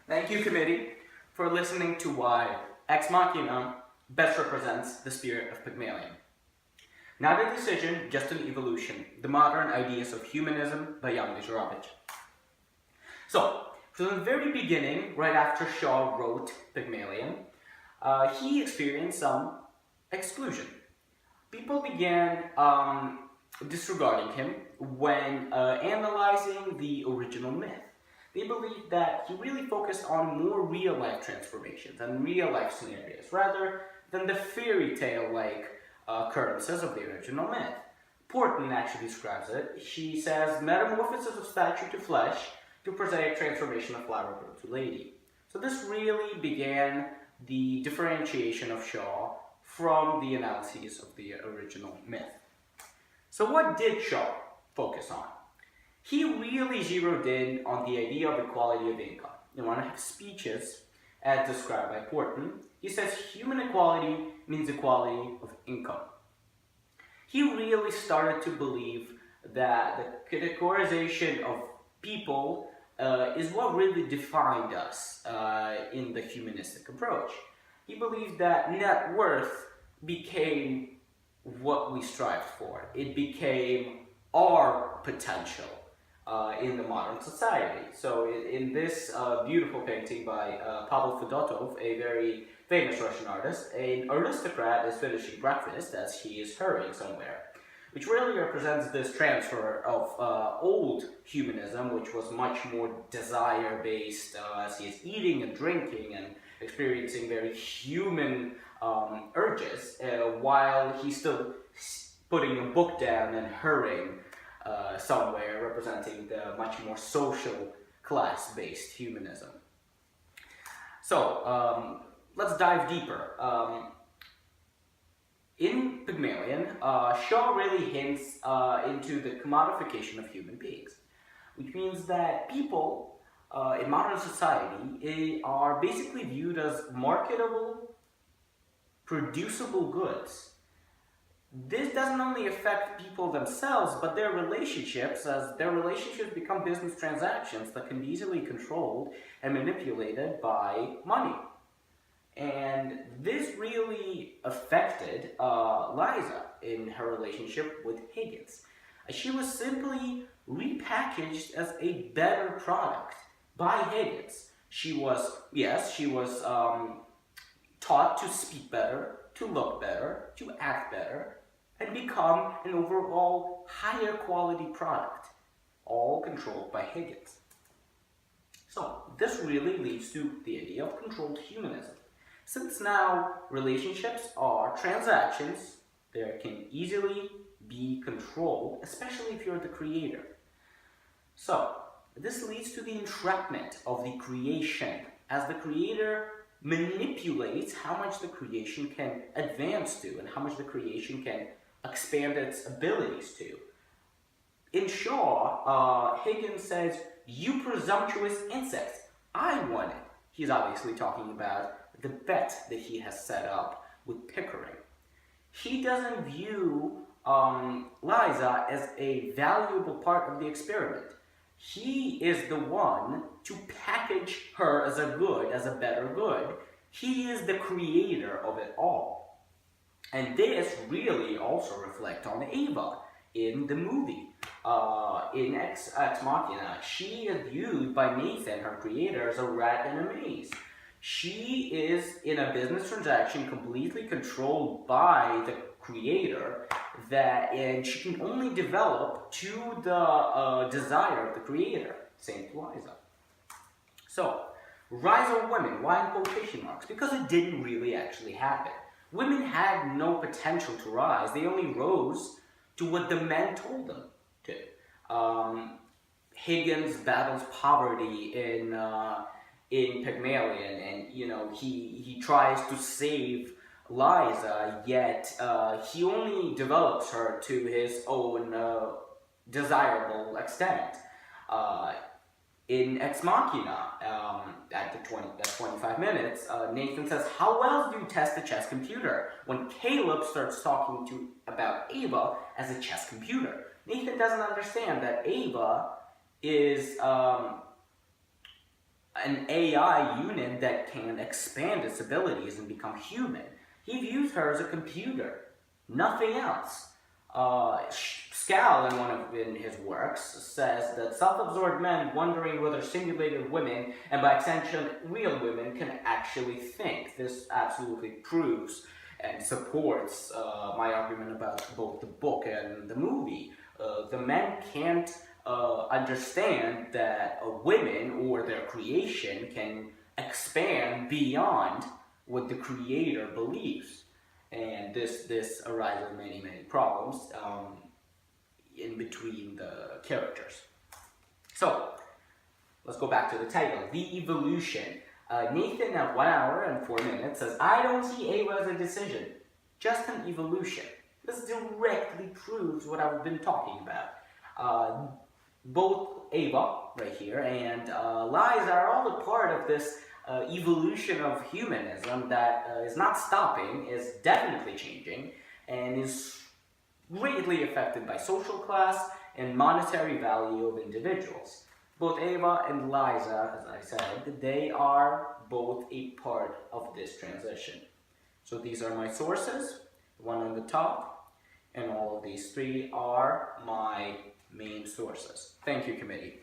Thank you, committee, for listening to why Ex Machina best represents the spirit of Pygmalion. Not a decision, just an evolution. The modern ideas of humanism by Jan Mizrarovich. So, from the very beginning, right after Shaw wrote Pygmalion, he experienced some exclusion. People began disregarding him when analyzing the original myth. They believed that he really focused on more real-life transformations and real-life scenarios, rather than the fairy tale-like occurrences of the original myth. Porton actually describes it. She says, metamorphosis of statue to flesh to prosaic transformation of flower girl to lady. So this really began the differentiation of Shaw from the analyses of the original myth. So what did Shaw focus on? He really zeroed in on the idea of equality of income. In one of his speeches, as described by Porton, he says human equality means equality of income. He really started to believe that the categorization of people is what really defined us in the humanistic approach. He believed that net worth became what we strived for. It became our potential in the modern society. So in this beautiful painting by Pavel Fedotov, a very famous Russian artist, an aristocrat is finishing breakfast as he is hurrying somewhere, which really represents this transfer of old humanism, which was much more desire-based, as he is eating and drinking and experiencing very human urges, while he's still putting a book down and hurrying somewhere, representing the much more social class-based humanism. So, let's dive deeper. In Pygmalion, Shaw really hints into the commodification of human beings, which means that people in modern society are basically viewed as marketable, producible goods. This doesn't only affect people themselves, but their relationships, as their relationships become business transactions that can be easily controlled and manipulated by money. And this really affected Liza in her relationship with Higgins. She was simply repackaged as a better product by Higgins. She was taught to speak better, to look better, to act better, and become an overall higher quality product, all controlled by Higgins. So this really leads to the idea of controlled humanism. Since now relationships are transactions, they can easily be controlled, especially if you're the creator. So this leads to the entrapment of the creation, as the creator manipulates how much the creation can advance to and how much the creation can expand its abilities to. In Shaw, Higgins says, "You presumptuous insects, I won it." He's obviously talking about the bet that he has set up with Pickering. He doesn't view Liza as a valuable part of the experiment. He is the one to package her as a good, as a better good. He is the creator of it all. And this really also reflects on Ava in the movie. In Ex Machina, she is viewed by Nathan, her creator, as a rat in a maze. She is in a business transaction completely controlled by the creator, and she can only develop to the desire of the creator. Same to Liza. So, rise of women, why in quotation marks? Because it didn't really actually happen. Women had no potential to rise. They only rose to what the men told them to. Higgins battles poverty in Pygmalion, and he tries to save Liza, yet he only develops her to his own desirable extent. In Ex Machina, at 25 minutes, Nathan says, "How else do you test a chess computer?" When Caleb starts talking about Ava as a chess computer. Nathan doesn't understand that Ava is an AI unit that can expand its abilities and become human. He views her as a computer, nothing else. Scal, in his works, says that self-absorbed men wondering whether simulated women, and by extension real women, can actually think. This absolutely proves and supports my argument about both the book and the movie. The men can't understand that women or their creation can expand beyond what the creator believes. And this arises many problems in between the characters. So let's go back to the title, The Evolution. Nathan at 1 hour and 4 minutes says, I don't see Ava as a decision, just an evolution. This directly proves what I've been talking about. Both Ava, right here, and Liza are all a part of this evolution of humanism that is not stopping, is definitely changing, and is greatly affected by social class and monetary value of individuals. Both Ava and Liza, as I said, they are both a part of this transition. So these are my sources, the one on the top, and all of these three are my main sources. Thank you, committee.